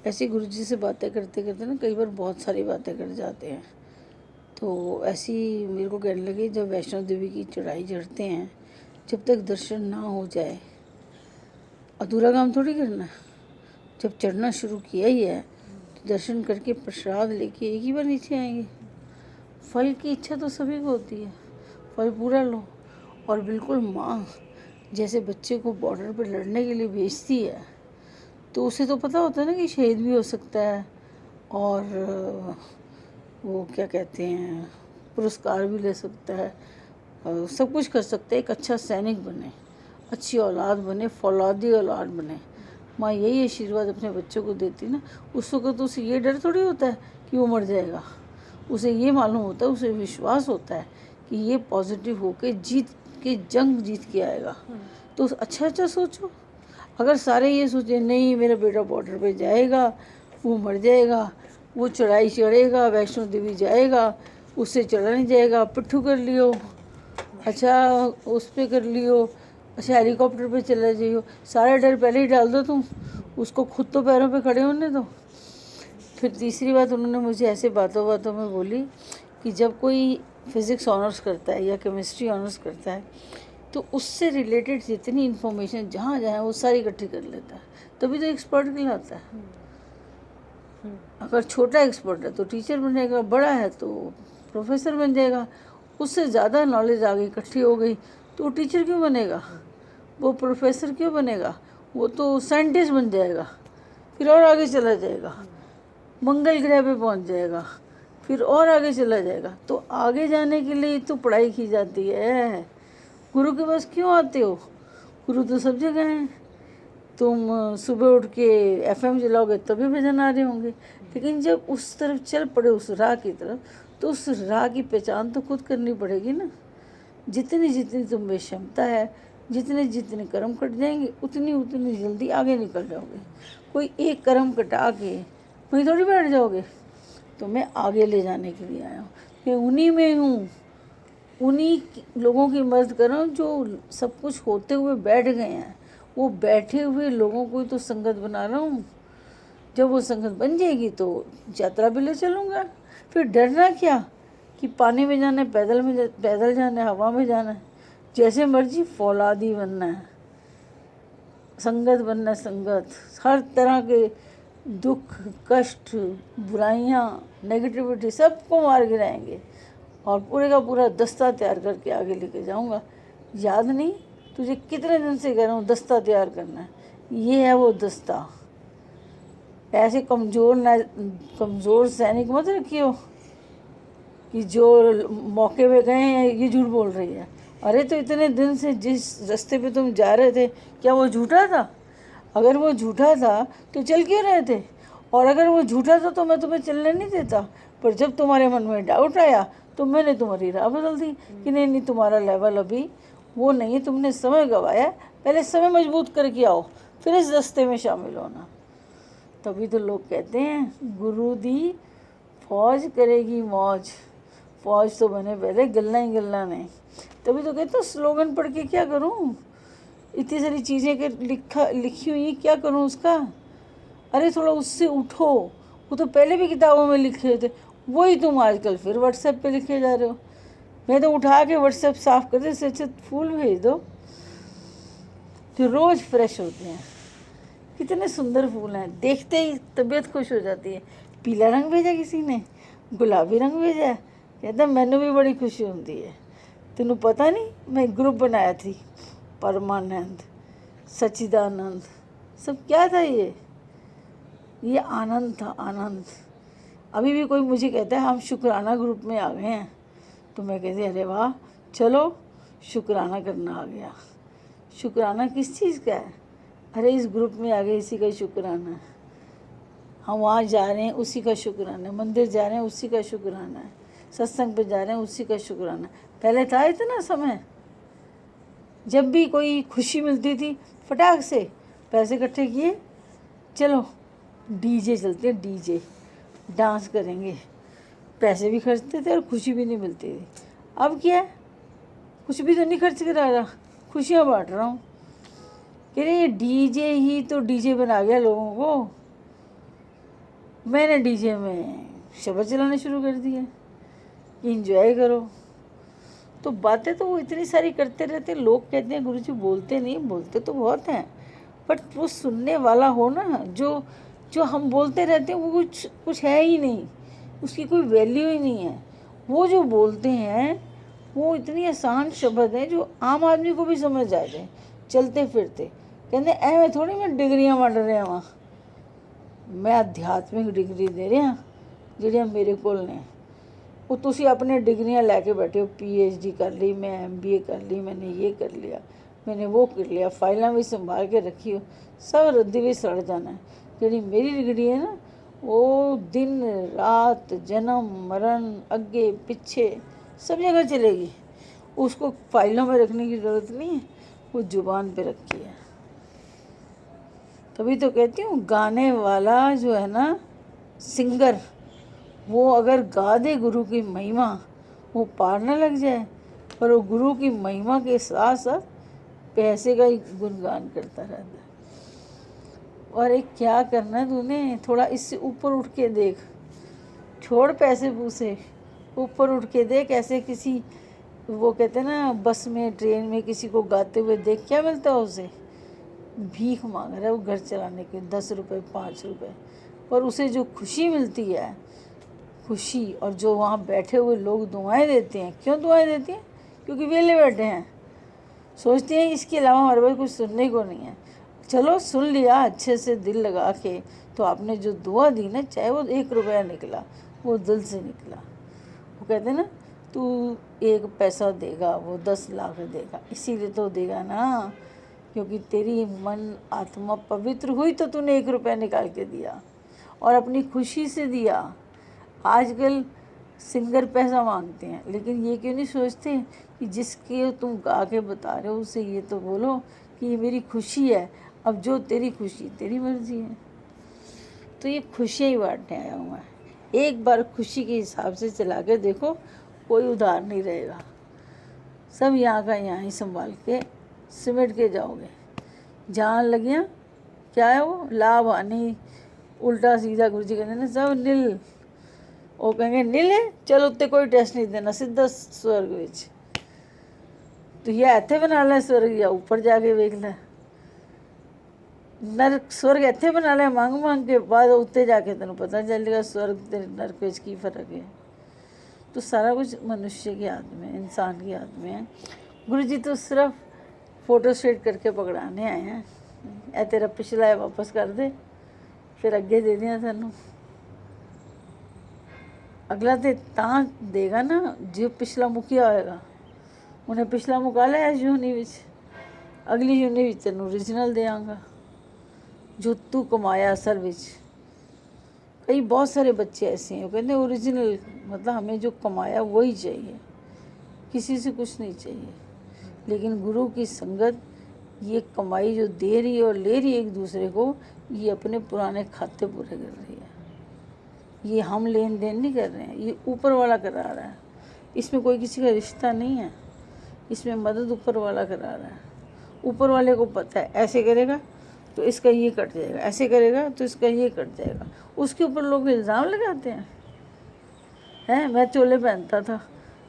ऐसे गुरुजी से बातें करते करते ना कई बार बहुत सारी बातें कर जाते हैं। तो ऐसी मेरे को कहने लगे, जब वैष्णो देवी की चढ़ाई चढ़ते हैं, जब तक दर्शन ना हो जाए अधूरा काम थोड़ी करना है। जब चढ़ना शुरू किया ही है तो दर्शन करके प्रसाद लेके एक ही बार नीचे आएंगे। फल की इच्छा तो सभी को होती है, फल पूरा लो। और बिल्कुल माँ जैसे बच्चे को बॉर्डर पर लड़ने के लिए भेजती है, तो उसे तो पता होता है ना कि शहीद भी हो सकता है, और वो क्या कहते हैं, पुरस्कार भी ले सकता है, सब कुछ कर सकते हैं। एक अच्छा सैनिक बने, अच्छी औलाद बने, फौलादी औलाद बने। माँ यही आशीर्वाद अपने बच्चों को देती ना। उस वक्त तो उसे ये डर थोड़ी होता है कि वो मर जाएगा। उसे ये मालूम होता है, उसे विश्वास होता है कि ये पॉजिटिव होके जंग जीत के आएगा। तो अच्छा अच्छा सोचो। अगर सारे ये सोचे नहीं मेरा बेटा बॉर्डर पे जाएगा, वो मर जाएगा, वो चढ़ाई चढ़ेगा, वैष्णो देवी जाएगा, उससे चढ़ा नहीं जाएगा, पिट्ठू कर लियो, अच्छा उस पर कर लियो, अच्छा हेलीकॉप्टर पे चला जाइयो, सारा डर पहले ही डाल दो तुम उसको, खुद तो पैरों पे खड़े होने दो। फिर तीसरी बात उन्होंने मुझे ऐसे बातों बातों में बोली कि जब कोई फिज़िक्स ऑनर्स करता है या केमिस्ट्री ऑनर्स करता है तो उससे रिलेटेड जितनी इन्फॉर्मेशन जहाँ जहाँ वो सारी इकट्ठी कर लेता है, तभी तो एक्सपर्ट कहलाता है। अगर छोटा एक्सपर्ट है तो टीचर बनेगा, बड़ा है तो प्रोफेसर बन जाएगा। उससे ज़्यादा नॉलेज आ गई, इकट्ठी हो गई, तो वो टीचर क्यों बनेगा, वो प्रोफेसर क्यों बनेगा, वो तो साइंटिस्ट बन जाएगा, फिर और आगे चला जाएगा, मंगल ग्रह पे पहुंच जाएगा, फिर और आगे चला जाएगा। तो आगे जाने के लिए तो पढ़ाई की जाती है। गुरु के पास क्यों आते हो, गुरु तो सब जगह हैं। तुम सुबह उठ के एफएम चलाओगे तभी भजन आ रहे होंगे, लेकिन जब उस तरफ चल पड़े, उस राह की तरफ, तो उस राह की पहचान तो खुद करनी पड़ेगी ना। जितनी जितनी तुम में क्षमता है, जितने जितने कर्म कट जाएंगे, उतनी उतनी जल्दी आगे निकल जाओगे। कोई एक कर्म कटा के वहीं थोड़ी बैठ जाओगे। तो मैं आगे ले जाने के लिए आया हूँ, मैं उन्हीं में हूँ, उन्हीं लोगों की मदद कर रहा हूँ जो सब कुछ होते हुए बैठ गए हैं। वो बैठे हुए लोगों को ही तो संगत बना रहा हूँ। जब वो संगत बन जाएगी तो यात्रा भी ले चलूँगा। फिर डरना क्या कि पानी में जाना है, पैदल जाना है, हवा में जाना है, जैसे मर्जी फौलादी बनना है, संगत बनना है। संगत हर तरह के दुख, कष्ट, बुराइयाँ, नेगेटिविटी सबको मार गिराएंगे और पूरे का पूरा दस्ता तैयार करके आगे लेके जाऊंगा। याद नहीं तुझे कितने दिन से कह रहा हूँ दस्ता तैयार करना है, ये है वो दस्ता। ऐसे कमज़ोर सैनिक मत रखियो कि जो मौके पे गए हैं ये झूठ बोल रही है। अरे तो इतने दिन से जिस रास्ते पे तुम जा रहे थे, क्या वो झूठा था? अगर वो झूठा था तो चल क्यों रहे थे? और अगर वो झूठा था तो मैं तुम्हें चलने नहीं देता। पर जब तुम्हारे मन में डाउट आया तो मैंने तुम्हारी राह बदल दी कि नहीं नहीं, तुम्हारा लेवल अभी वो नहीं है, तुमने समय गवाया, पहले समय मजबूत करके आओ, फिर इस रास्ते में शामिल होना। तभी तो लोग कहते हैं गुरु दी फौज करेगी मौज। फौज तो बने पहले गल्ला ही गल्ला नहीं। तभी तो कहते स्लोगन पढ़ के क्या करूं, इतनी सारी चीज़ें के लिखी हुई, क्या करूं उसका। अरे थोड़ा उससे उठो, वो तो पहले भी किताबों में लिखे थे, वही तुम आजकल फिर व्हाट्सएप पे लिखे जा रहे हो। मैं तो उठा के व्हाट्सएप साफ कर दे, से फूल भेज दो जो रोज़ फ्रेश होते हैं। कितने सुंदर फूल हैं, देखते ही तबीयत खुश हो जाती है। पीला रंग भेजा किसी ने, गुलाबी रंग भेजा है, कहता मैंने भी बड़ी खुशी होती है। तेनू पता नहीं मैं ग्रुप बनाया थी, परमानंद, सच्चिदानंद, सब क्या था ये आनंद था, आनंद। अभी भी कोई मुझे कहता है हम शुक्राना ग्रुप में आ गए हैं, तो मैं कहती अरे वाह, चलो शुक्राना करना आ गया। शुक्राना किस चीज़ का है? अरे इस ग्रुप में आ गए, इसी का शुक्राना है। हम वहाँ जा रहे हैं, उसी का शुक्राना है। मंदिर जा रहे हैं, उसी का शुक्राना है। सत्संग पे जा रहे हैं, उसी का शुक्राना। पहले था इतना समय, जब भी कोई खुशी मिलती थी फटाक से पैसे इकट्ठे किए, चलो डीजे चलते हैं, डीजे डांस करेंगे। पैसे भी खर्चते थे और खुशी भी नहीं मिलती थी। अब क्या है, कुछ भी तो नहीं खर्च करा रहा, खुशियाँ बांट रहा हूँ। कह रहे ये डीजे ही तो डीजे बना गया लोगों को। मैंने डीजे में शब्द चलाने शुरू कर दिए कि इंजॉय करो। तो बातें तो वो इतनी सारी करते रहते, लोग कहते हैं गुरुजी बोलते नहीं, बोलते तो बहुत हैं, बट वो सुनने वाला हो ना, जो जो हम बोलते रहते हैं वो कुछ कुछ है ही नहीं, उसकी कोई वैल्यू ही नहीं है। वो जो बोलते हैं वो इतनी आसान शब्द हैं जो आम आदमी को भी समझ आ जाए चलते फिरते। कहते एवं थोड़ी मैं डिग्रियां वंड रहा वहाँ, मैं आध्यात्मिक डिग्री दे रहा ਜਿਹੜੀਆਂ मेरे को ने। वो तुसी अपने डिग्रियां लैके बैठे हो, PhD कर ली, मैं MBA कर ली, मैंने ये कर लिया, मैंने वो कर लिया, फाइलें भी संभाल के रखी हो, सब रद्दी भी सड़ जाना है। जी मेरी डिग्री है ना, वो दिन रात जन्म मरण अगे पीछे सब जगह चलेगी, उसको फाइलों में रखने की ज़रूरत नहीं है, वो जुबान पे रखी है। तभी तो कहती हूँ गाने वाला जो है ना सिंगर, वो अगर गा दे गुरु की महिमा, वो पार न लग जाए, पर वो गुरु की महिमा के साथ साथ पैसे का ही गुणगान करता रहता है। और एक क्या करना है तूने, थोड़ा इससे ऊपर उठ के देख, छोड़ पैसे पूसे, ऊपर उठ के देख। ऐसे किसी, वो कहते हैं ना बस में ट्रेन में किसी को गाते हुए देख, क्या मिलता है उसे, भीख मांग रहा है वो घर चलाने के 10 रुपये 5 रुपये, पर उसे जो खुशी मिलती है, खुशी, और जो वहाँ बैठे हुए लोग दुआएं देते हैं। क्यों दुआएं देते हैं? क्योंकि वेले बैठे हैं, सोचते हैं इसके अलावा हमारे पास कुछ सुनने को नहीं है। चलो सुन लिया अच्छे से दिल लगा के, तो आपने जो दुआ दी ना, चाहे वो 1 रुपया निकला, वो दिल से निकला। वो कहते हैं ना तू 1 पैसा देगा वो 10 लाख देगा, इसीलिए तो देगा ना क्योंकि तेरी मन आत्मा पवित्र हुई, तो तूने 1 रुपया निकाल के दिया और अपनी खुशी से दिया। आजकल सिंगर पैसा मांगते हैं, लेकिन ये क्यों नहीं सोचते कि जिसके तुम गा के बता रहे हो उसे ये तो बोलो कि ये मेरी खुशी है, अब जो तेरी खुशी तेरी मर्जी है। तो ये खुशियाँ ही बांटने आया हूँ मैं। एक बार खुशी के हिसाब से चला के देखो, कोई उधार नहीं रहेगा, सब यहाँ का यहाँ ही संभाल के सिमट के जाओगे। जहाँ लगियाँ क्या है वो लाभ हानि उल्टा सीधा गुरु जी कहते हैं सब नील, वो कहेंगे नील है, चलो उत्ते कोई टेस्ट नहीं देना, सीधा स्वर्ग विच। तो ये इत्थे बना ले स्वर्ग, या ऊपर जाके वेख ले नरक। स्वर्ग इत्थे बना ले मांग मांग के, बाद उत्ते जाके तेन पता चलेगा स्वर्ग ते नरक विच की फर्क है। तो सारा कुछ मनुष्य के हाथ में, इंसान के हाथ में है। गुरु जी तो सिर्फ फोटो स्टेट करके पकड़ाने आए हैं, ए तेरा पिछला है वापस कर दे, फिर अगे दे दिया तेनों। अगला तो तां देगा ना जो पिछला मुखिया होएगा, उन्हें पिछला मुका लिया इस यूनी विच, अगली यूनी विच तेनों ओरिजिनल देंगा जो तू कमाया असल विच। कई बहुत सारे बच्चे ऐसे हैं, वो कहते हैं ओरिजिनल, मतलब हमें जो कमाया वही चाहिए, किसी से कुछ नहीं चाहिए। लेकिन गुरु की संगत ये कमाई जो दे रही है और ले रही है एक दूसरे को, ये अपने पुराने खाते पूरे कर रही है। ये हम लेन देन नहीं कर रहे हैं, ये ऊपर वाला करा रहा है। इसमें कोई किसी का रिश्ता नहीं है, इसमें मदद ऊपर वाला करा रहा है। ऊपर वाले को पता है ऐसे करेगा तो इसका ये कट जाएगा, ऐसे करेगा तो इसका ये कट जाएगा। उसके ऊपर लोग इल्ज़ाम लगाते हैं। मैं चोले पहनता था,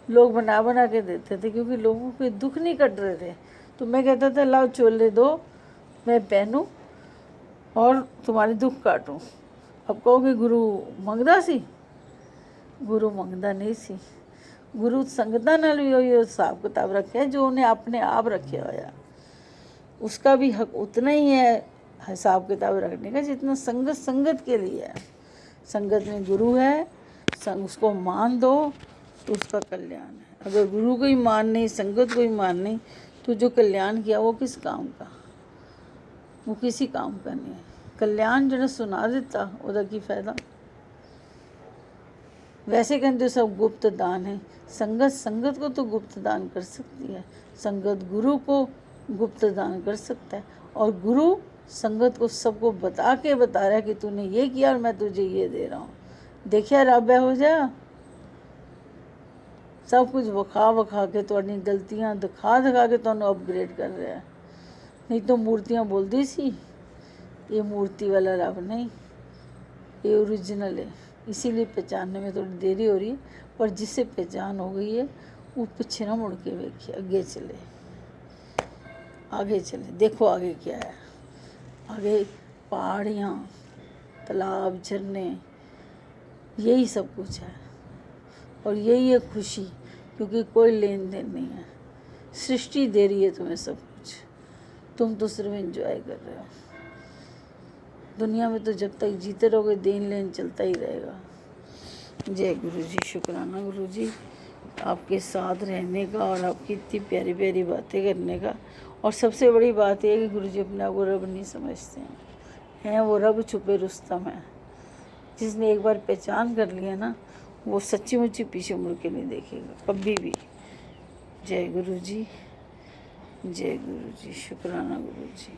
लोग बना बना के देते थे, क्योंकि लोगों के दुख नहीं कट रहे थे। तो मैं कहता था लाओ चोले दो, मैं पहनूं और तुम्हारे दुख काटूं। अब कहोगे गुरु मंगदा सी, गुरु मंगदा नहीं सी। गुरु संगतां नाल भी उही हिसाब किताब रखे जो उन्हें अपने आप रखे होया, उसका भी हक उतना ही है हिसाब किताब रखने का जितना संगत संगत के लिए है। संगत में गुरु है, उसको मान दो तो उसका कल्याण है। अगर गुरु को ही मान नहीं, संगत को ही मान नहीं, तो जो कल्याण किया वो किस काम का, वो किसी काम का नहीं है। कल्याण जो सुना दिता उदा की फायदा। वैसे कहते सब गुप्त दान है, संगत संगत को तो गुप्त दान कर सकती है, संगत गुरु को गुप्त दान कर सकता है, और गुरु संगत को सबको बता के बता रहा है कि तूने ये किया और मैं तुझे ये दे रहा हूँ, देखिया राबे हो जा। सब कुछ वखा वखा के तुहाडी गलतियां दिखा दिखा के तुहानू अपग्रेड कर रहा है। नहीं तो मूर्तियां बोलती सी, ये मूर्ति वाला रब नहीं, ये ओरिजिनल है, इसीलिए पहचानने में थोड़ी देरी हो रही है, पर जिससे पहचान हो गई है वो पीछे ना मुड़ के देखिए, आगे चले, आगे चले, देखो आगे क्या है। आगे पहाड़ियाँ, तालाब, झरने, यही सब कुछ है। और यही है खुशी, क्योंकि कोई लेन देन नहीं है, सृष्टि दे रही है तुम्हें सब कुछ, तुम तो सिर्फ एंजॉय कर रहे हो। दुनिया में तो जब तक जीते रहोगे देन लेन चलता ही रहेगा। जय गुरु जी, शुक्राना गुरु जी आपके साथ रहने का और आपकी इतनी प्यारी प्यारी बातें करने का। और सबसे बड़ी बात यह है कि गुरु जी अपने आप को रब नहीं समझते हैं वो रब छुपे रुस्तम है। जिसने एक बार पहचान कर लिया ना, वो सच्ची मुच्ची पीछे मुड़ के नहीं देखेगा कभी भी। जय गुरु जी, जय गुरु जी, शुक्राना गुरु जी।